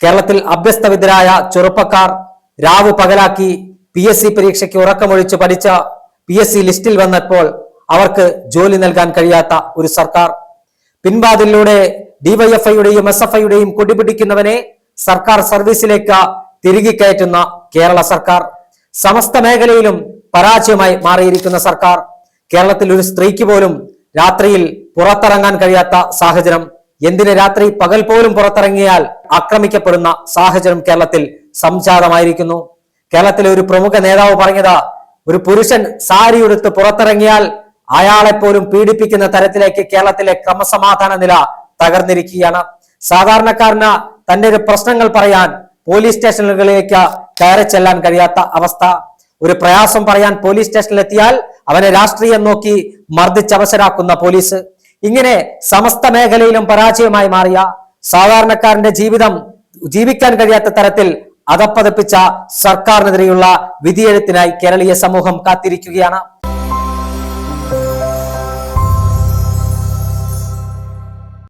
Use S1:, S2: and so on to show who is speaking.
S1: കേരളത്തിൽ അഭ്യസ്തവിദ്യരായ ചെറുപ്പക്കാർ രാവു പകലാക്കി PSC പരീക്ഷയ്ക്ക് ഉറക്കമൊഴിച്ച് പഠിച്ച PSC ലിസ്റ്റിൽ വന്നപ്പോൾ അവർക്ക് ജോലി നൽകാൻ കഴിയാത്ത ഒരു സർക്കാർ. പിൻവാതിലൂടെ DYFIയുടെയും SFIയുടെയും കൊടിപിടിക്കുന്നവനെ സർക്കാർ സർവീസിലേക്ക് തിരികെ കയറ്റുന്ന കേരള സർക്കാർ. സമസ്ത മേഖലയിലും പരാജയമായി മാറിയിരിക്കുന്ന സർക്കാർ. കേരളത്തിൽ ഒരു സ്ത്രീക്ക് പോലും രാത്രിയിൽ പുറത്തിറങ്ങാൻ കഴിയാത്ത സാഹചര്യം. എന്തിന് രാത്രി പകൽ പോലും പുറത്തിറങ്ങിയാൽ ആക്രമിക്കപ്പെടുന്ന സാഹചര്യം കേരളത്തിൽ സംജാതമായിരിക്കുന്നു. കേരളത്തിലെ ഒരു പ്രമുഖ നേതാവ് പറഞ്ഞത്, ഒരു പുരുഷൻ സാരി ഉടുത്ത് പുറത്തിറങ്ങിയാൽ അയാളെ പോലും പീഡിപ്പിക്കുന്ന തരത്തിലേക്ക് കേരളത്തിലെ ക്രമസമാധാന നില തകർന്നിരിക്കുകയാണ്. സാധാരണക്കാരന് തന്റെ ഒരു പ്രശ്നങ്ങൾ പറയാൻ പോലീസ് സ്റ്റേഷനുകളിലേക്ക് കയറി ചെല്ലാൻ കഴിയാത്ത അവസ്ഥ. ഒരു പ്രയാസം പറയാൻ പോലീസ് സ്റ്റേഷനിലെത്തിയാൽ അവനെ രാഷ്ട്രീയം നോക്കി മർദ്ദിച്ചവശരാക്കുന്ന പോലീസ്. ഇങ്ങനെ സമസ്ത മേഖലയിലും പരാജയമായി മാറിയ സാധാരണക്കാരന്റെ ജീവിതം ജീവിക്കാൻ കഴിയാത്ത തരത്തിൽ അധപ്പതിപ്പിച്ച സർക്കാരിനെതിരെയുള്ള വിധിയെഴുത്തിനായി കേരളീയ സമൂഹം കാത്തിരിക്കുകയാണ്.